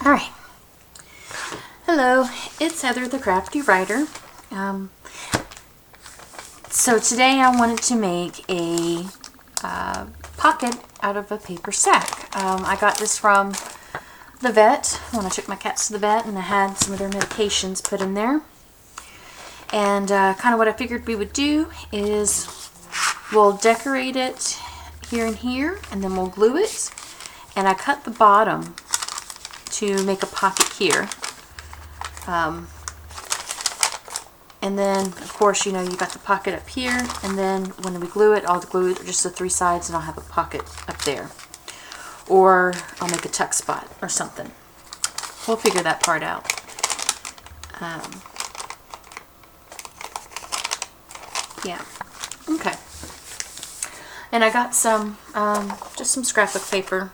Alright, hello, it's Heather the Crafty Writer. So today I wanted to make a pocket out of a paper sack. I got this from the vet when I took my cats to the vet, and I had some of their medications put in there. And kind of what I figured we would do is we'll decorate it here and here, and then we'll glue it. And I cut the bottom to make a pocket here. And then, of course, you know, you got the pocket up here, and then when we glue it, I'll glue just the three sides, and I'll have a pocket up there. Or I'll make a tuck spot or something. We'll figure that part out. Yeah. Okay. And I got some, just some scrapbook paper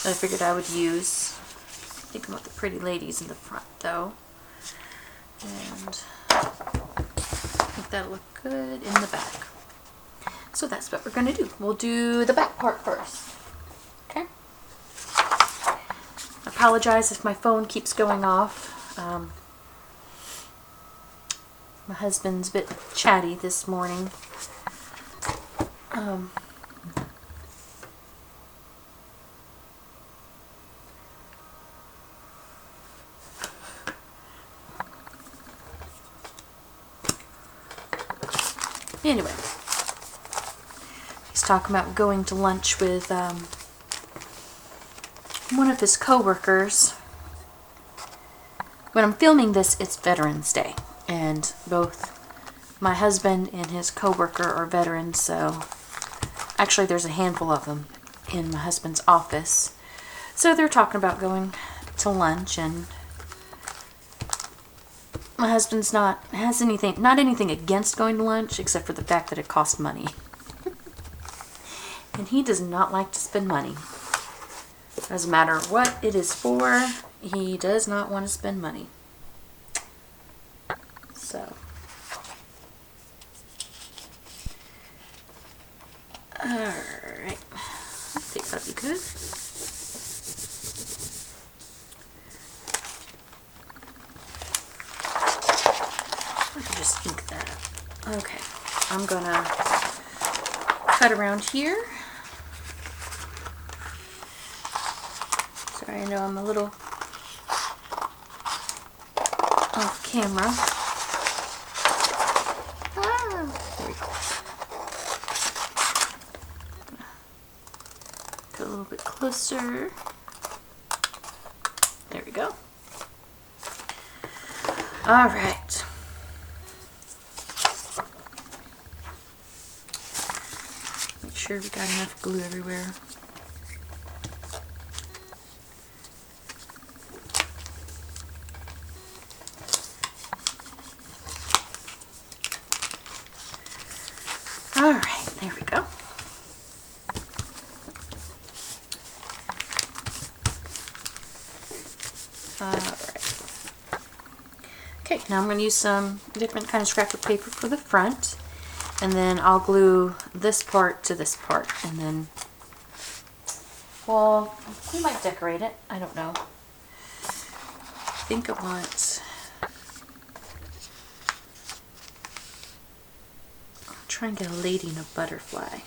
that I figured I would use. Think about the pretty ladies in the front, though. And I think that'll look good in the back. So that's what we're going to do. We'll do the back part first. Okay? I apologize if my phone keeps going off. My husband's a bit chatty this morning. Anyway, he's talking about going to lunch with one of his co-workers. When I'm filming this, it's Veterans Day, and both my husband and his co-worker are veterans, so actually there's a handful of them in my husband's office. So they're talking about going to lunch, and my husband's not anything against going to lunch, except for the fact that it costs money. And he does not like to spend money. Doesn't matter what it is for, he does not want to spend money. So, alright, I think that'll be good. Just ink that up. Okay, I'm gonna cut around here. Sorry, I know I'm a little off camera. There we go. Get a little bit closer. There we go. All right. Sure we got enough glue everywhere. All right, there we go. All right. Okay, now I'm going to use some different kind of scrapbook paper for the front. And then I'll glue this part to this part, and then, well, we might decorate it. I don't know. I think I want, I'll try and get a lady and a butterfly.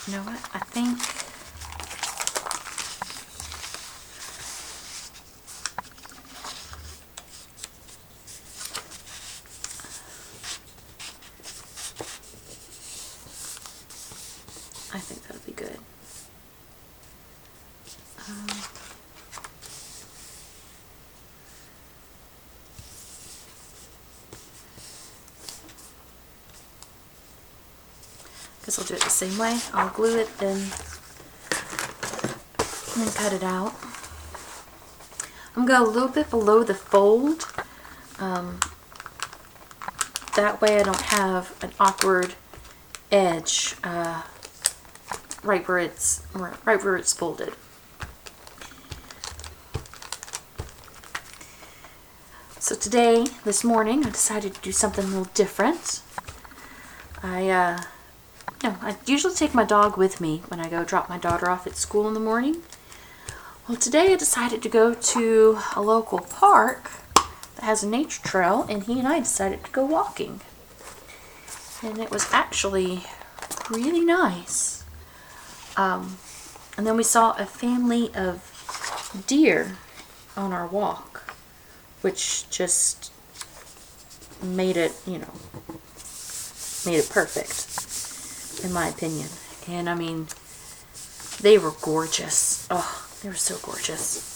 You know what? I think that'll be good. Guess I'll do it the same way. I'll glue it, then cut it out. I'm going to go a little bit below the fold. That way I don't have an awkward edge right where it's folded. So today, this morning, I decided to do something a little different. I No, I usually take my dog with me when I go drop my daughter off at school in the morning. Well, today I decided to go to a local park that has a nature trail, and he and I decided to go walking. And it was actually really nice. And then we saw a family of deer on our walk, which just made it, made it perfect, in my opinion. And I mean, they were gorgeous. Oh, they were so gorgeous.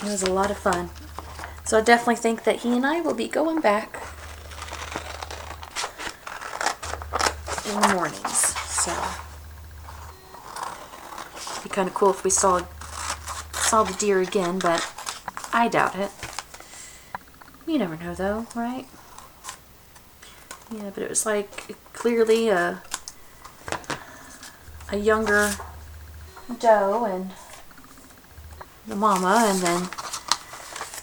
It was a lot of fun. So I definitely think that he and I will be going back in the mornings. So it'd be kind of cool if we saw the deer again, but I doubt it. You never know though, right? Yeah, but it was like clearly a younger doe and the mama, and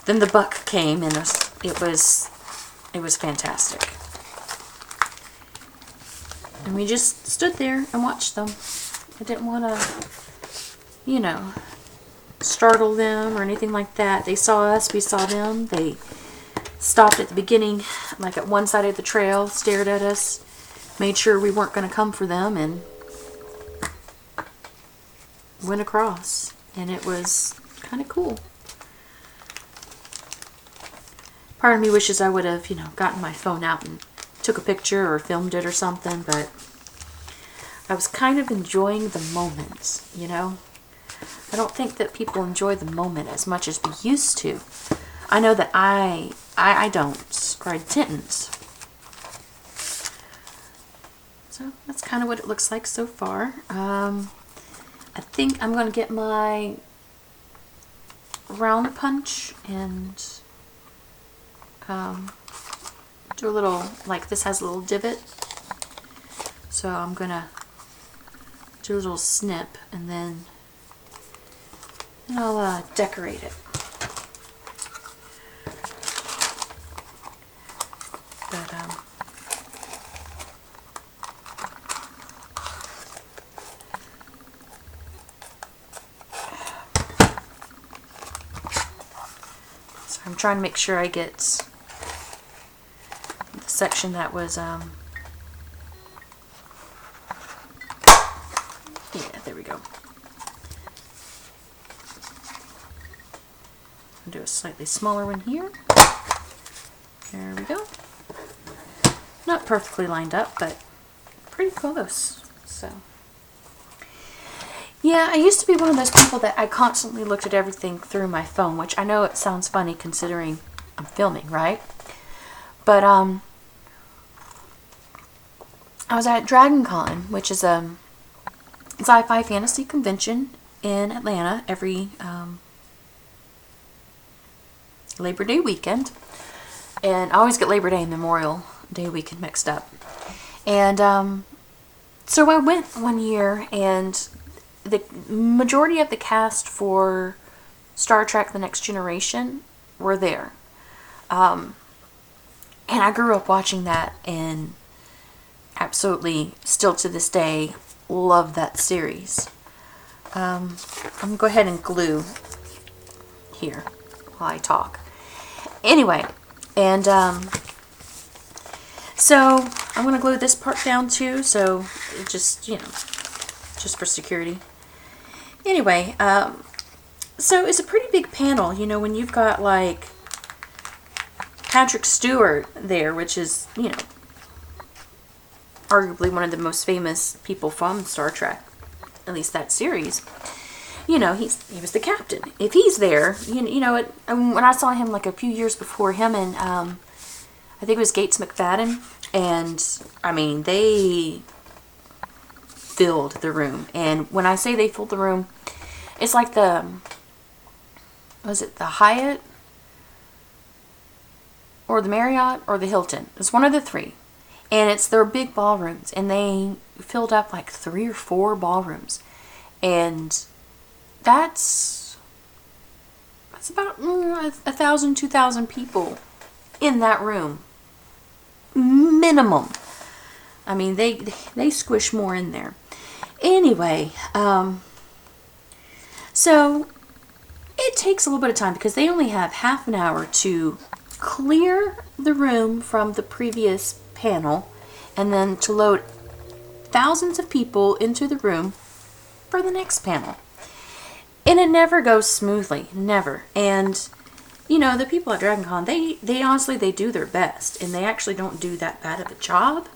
then the buck came, and it was fantastic. And we just stood there and watched them. I didn't want to, startle them or anything like that. They saw us, we saw them. They stopped at the beginning, like at one side of the trail, stared at us, made sure we weren't going to come for them, and went across. And it was kind of cool. Part of me wishes I would have, gotten my phone out and took a picture or filmed it or something, but I was kind of enjoying the moment, I don't think that people enjoy the moment as much as we used to. I know that I don't, or I didn't. So that's kind of what it looks like so far. I think I'm going to get my round punch and do a little, like this has a little divot. So I'm going to do a little snip, and then I'll decorate it. But so I'm trying to make sure I get the section that was yeah, there we go. I'll do a slightly smaller one here. There we go. Not perfectly lined up, but pretty close. So yeah, I used to be one of those people that I constantly looked at everything through my phone, which I know it sounds funny considering I'm filming, right? But I was at Dragon Con, which is a sci-fi fantasy convention in Atlanta every Labor Day weekend. And I always get Labor Day and Memorial Day weekend mixed up. And so I went one year, and the majority of the cast for Star Trek The Next Generation were there. And I grew up watching that, and absolutely, still to this day, love that series. I'm going to go ahead and glue here while I talk. Anyway, and so I'm going to glue this part down too, so it just, just for security. Anyway, so it's a pretty big panel, when you've got like Patrick Stewart there, which is, arguably one of the most famous people from Star Trek, at least that series. He was the captain. If he's there, when I saw him like a few years before, him and I think it was Gates McFadden, and I mean, they filled the room. And when I say they filled the room, it's like was it the Hyatt or the Marriott or the Hilton? It's one of the three. And it's their big ballrooms, and they filled up like 3 or 4 ballrooms. And that's about 1,000, 2,000 people in that room. Minimum. I mean, they squish more in there. Anyway, so it takes a little bit of time because they only have half an hour to clear the room from the previous panel and then to load thousands of people into the room for the next panel. And it never goes smoothly, never. And you know, the people at DragonCon, they honestly, they do their best, and they actually don't do that bad of a job.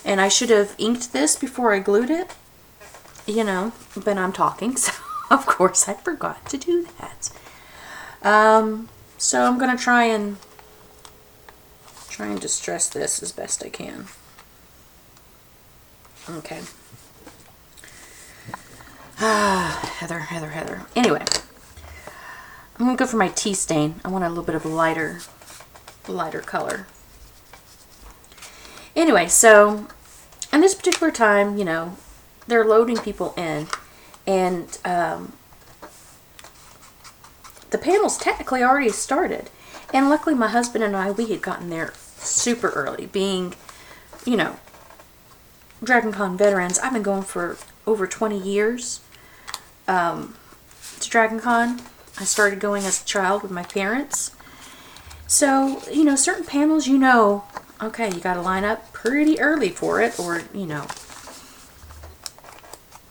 And I should have inked this before I glued it, you know, but I'm talking, so of course I forgot to do that. So I'm gonna try and distress this as best I can. Okay. Heather. Anyway, I'm gonna go for my tea stain. I want a little bit of a lighter color. Anyway, so in this particular time, you know, they're loading people in, and the panel's technically already started. And luckily, my husband and I, we had gotten there super early, being, you know, DragonCon veterans. I've been going for over 20 years to DragonCon. I started going as a child with my parents. So, you know, certain panels, you know, okay, you got to line up pretty early for it, or, you know,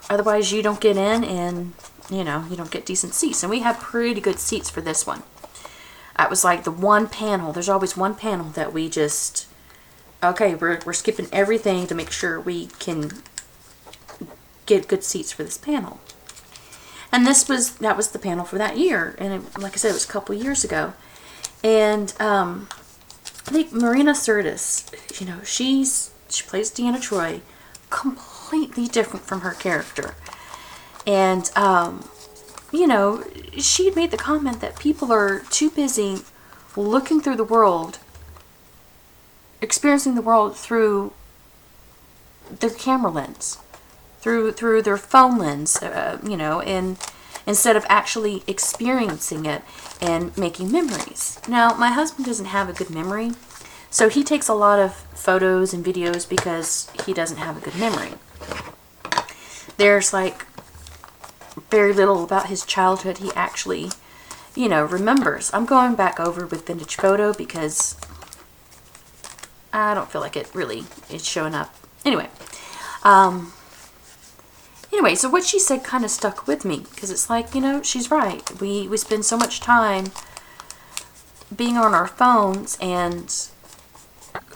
otherwise you don't get in and, you know, you don't get decent seats. And we had pretty good seats for this one. It was like the one panel. There's always one panel that we just, okay, we're skipping everything to make sure we can get good seats for this panel. And that was the panel for that year. And it, like I said, it was a couple years ago. And I think Marina Sirtis, you know, she plays Deanna Troi, completely different from her character. And, you know, she had made the comment that people are too busy looking through the world, experiencing the world through their camera lens, through their phone lens, you know, and instead of actually experiencing it and making memories. Now, my husband doesn't have a good memory, so he takes a lot of photos and videos because he doesn't have a good memory. There's like very little about his childhood he actually, you know, remembers. I'm going back over with Vintage Photo because I don't feel like it really is showing up. Anyway, so what she said kind of stuck with me because it's like, you know, she's right. We spend so much time being on our phones and,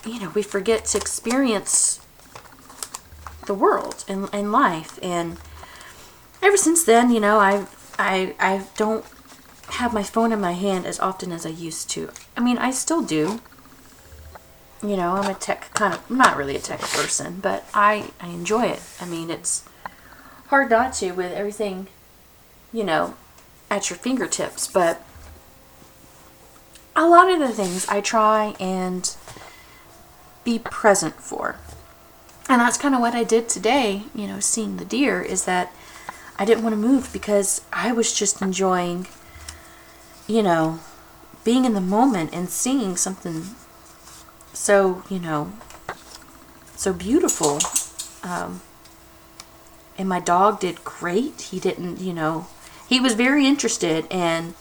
you know, we forget to experience the world and life. And ever since then, you know, I don't have my phone in my hand as often as I used to. I mean, I still do. You know, I'm a tech I'm not really a tech person, but I enjoy it. I mean, it's hard not to with everything, you know, at your fingertips. But a lot of the things I try and be present for. And that's kind of what I did today, you know, seeing the deer, is that I didn't want to move because I was just enjoying, you know, being in the moment and seeing something so, you know, so beautiful. And my dog did great. He didn't, you know, he was very interested, and,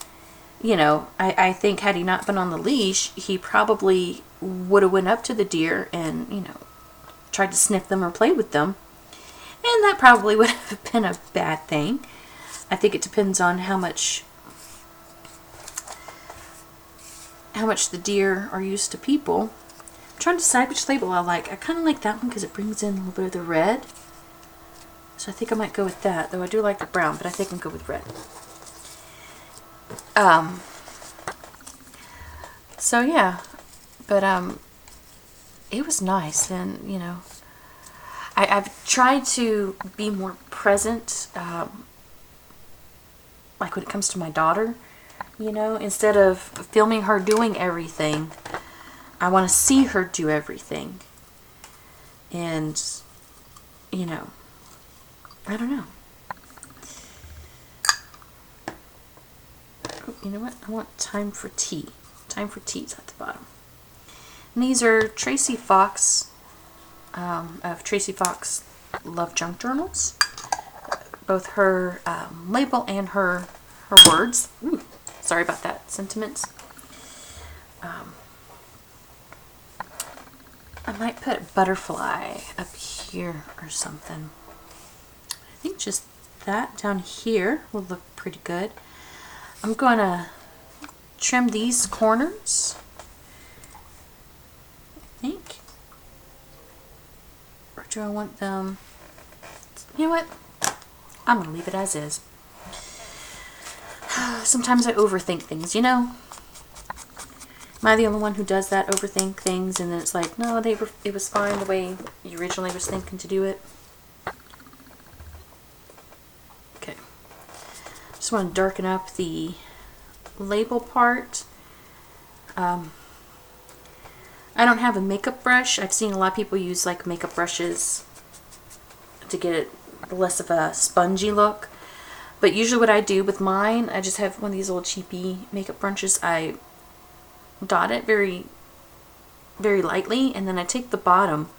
you know, I think had he not been on the leash, he probably would have went up to the deer and, you know, tried to sniff them or play with them. And that probably would have been a bad thing. I think it depends on how much the deer are used to people. I'm trying to decide which label I like. I kind of like that one because it brings in a little bit of the red. So I think I might go with that, though I do like the brown, but I think I'll go with red. So yeah, but it was nice, and, you know, I've tried to be more present, like when it comes to my daughter, you know, instead of filming her doing everything, I want to see her do everything. And, you know, I don't know. Oh, you know what? I want Time for Tea. Time for Tea's at the bottom. And these are Tracy Fox of Tracy Fox Love Junk Journals. Both her label and her words. Ooh, sorry about that. Sentiments. I might put a butterfly up here or something. I think just that down here will look pretty good. I'm going to trim these corners, I think. Or do I want them... You know what? I'm going to leave it as is. Sometimes I overthink things, you know? Am I the only one who does that, overthink things, and then it's like, no, it was fine the way you originally was thinking to do it? Okay. Just want to darken up the label part. I don't have a makeup brush. I've seen a lot of people use like makeup brushes to get it less of a spongy look. But usually what I do with mine, I just have one of these old cheapy makeup brushes. I dot it very, very lightly, and then I take the bottom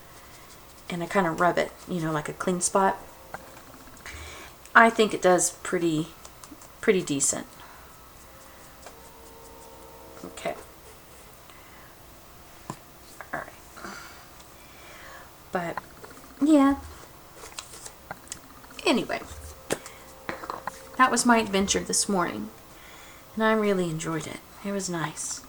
and I kind of rub it, you know, like a clean spot. I think it does pretty decent. Okay. Alright. But, yeah. Anyway. That was my adventure this morning. And I really enjoyed it. It was nice.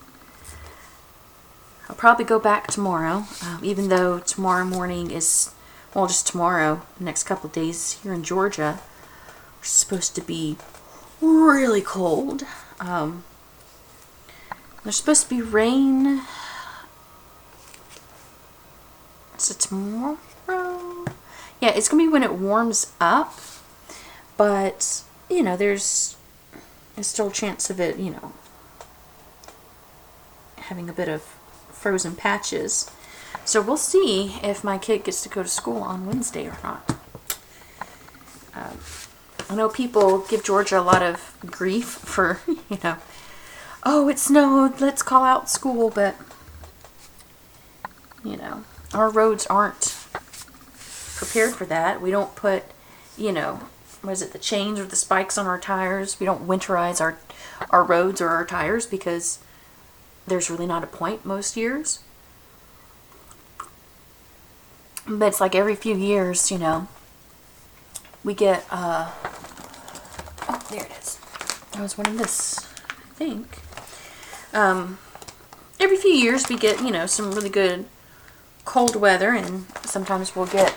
I'll probably go back tomorrow, even though tomorrow morning is, well, just tomorrow, the next couple of days here in Georgia, are supposed to be really cold. There's supposed to be rain. Is it tomorrow? Yeah, it's going to be when it warms up, but, you know, there's still a chance of it, you know, having a bit of frozen patches. So we'll see if my kid gets to go to school on Wednesday or not. I know people give Georgia a lot of grief for, you know, oh, it snowed, let's call out school, but, you know, our roads aren't prepared for that. We don't put, you know, what is it, the chains or the spikes on our tires. We don't winterize our roads or our tires because there's really not a point most years. But it's like every few years, you know, we get, oh, there it is. I was wanting this, I think. Every few years we get, you know, some really good cold weather, and sometimes we'll get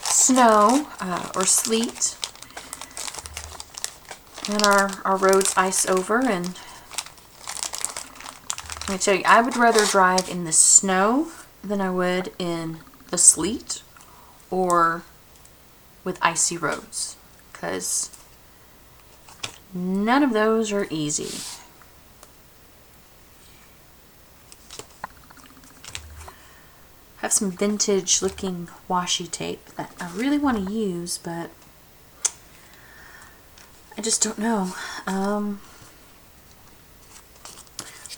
snow or sleet. And our roads ice over, and let me tell you, I would rather drive in the snow than I would in the sleet or with icy roads, because none of those are easy. I have some vintage looking washi tape that I really want to use, but I just don't know.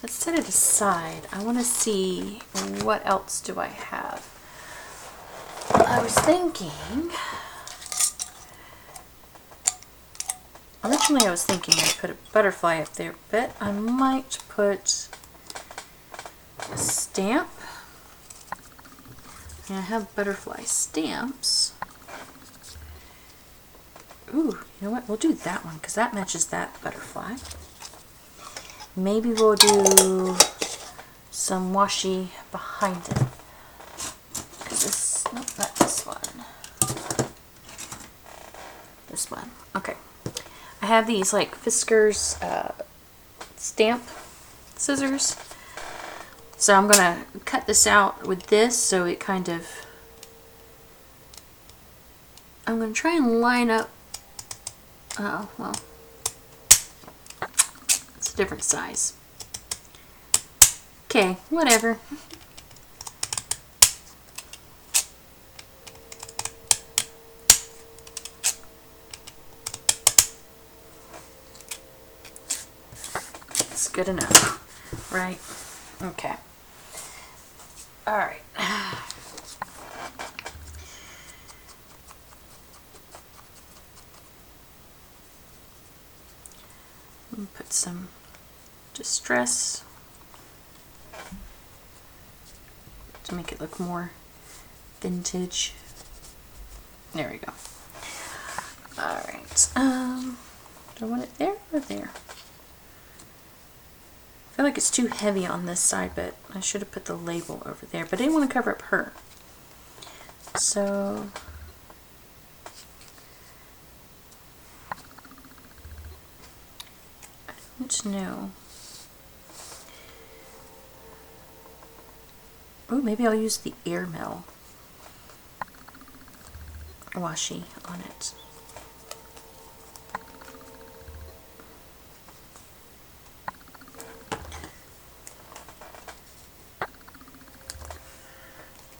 Let's set it aside. I want to see what else do I have. I was thinking, originally I was thinking I'd put a butterfly up there, but I might put a stamp. And I have butterfly stamps. Ooh, you know what? We'll do that one because that matches that butterfly. Maybe we'll do some washi behind it. This, nope, not this one. This one. Okay. I have these like Fiskars stamp scissors. So I'm going to cut this out with this so it kind of, I'm going to try and line up, oh, well, it's a different size. Okay, whatever. It's good enough, right? Okay. All right. Put some distress to make it look more vintage. There we go. All right. Do I want it there or there? I feel like it's too heavy on this side, but I should have put the label over there. But I didn't want to cover up her. So I don't know. Oh, maybe I'll use the Airmail washi on it.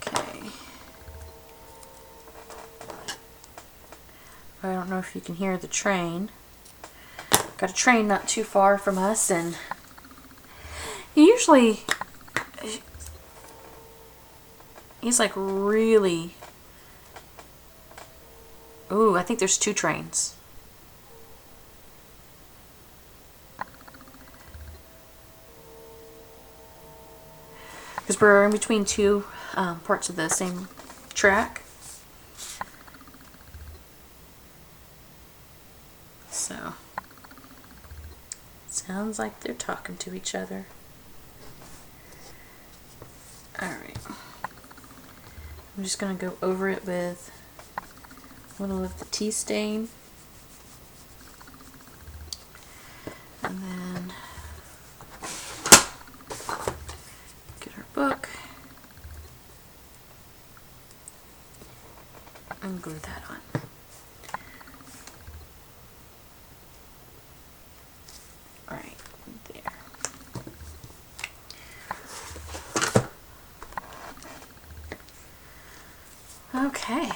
Okay. I don't know if you can hear the train. Got a train not too far from us, and usually he's like really... Ooh, I think there's 2 trains. Because we're in between 2 parts of the same track. So, sounds like they're talking to each other. Alright. I'm just going to go over it with a little of the tea stain. And then get our book and glue that on. Alright, there. Okay.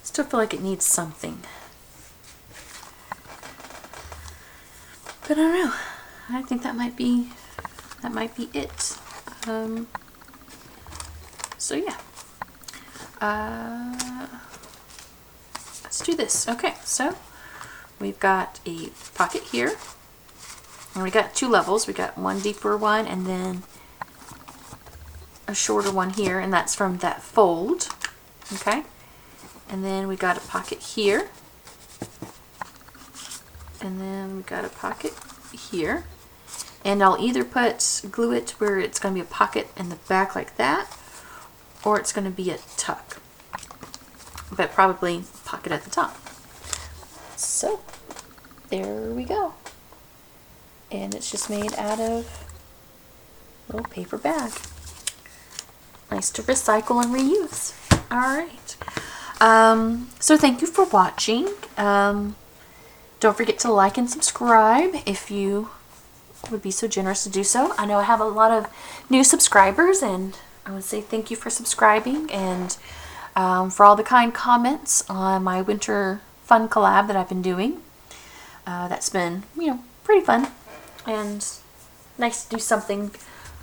Still feel like it needs something. But I don't know. I think that might be it. So yeah. Let's do this. Okay, so we've got a pocket here. And we got 2 levels. We got one deeper one and then a shorter one here, and that's from that fold. Okay. And then we got a pocket here. And then we got a pocket here. And I'll either glue it where it's going to be a pocket in the back like that, or it's going to be a tuck. But probably pocket at the top. So, there we go. And it's just made out of a little paper bag. Nice to recycle and reuse. Alright. So thank you for watching. Don't forget to like and subscribe if you would be so generous to do so. I know I have a lot of new subscribers, and I would say thank you for subscribing and for all the kind comments on my winter fun collab that I've been doing. That's been, pretty fun and nice to do something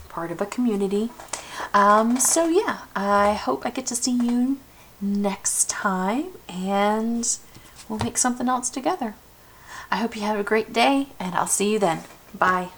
part of a community. So yeah, I hope I get to see you next time, and we'll make something else together. I hope you have a great day, and I'll see you then. Bye.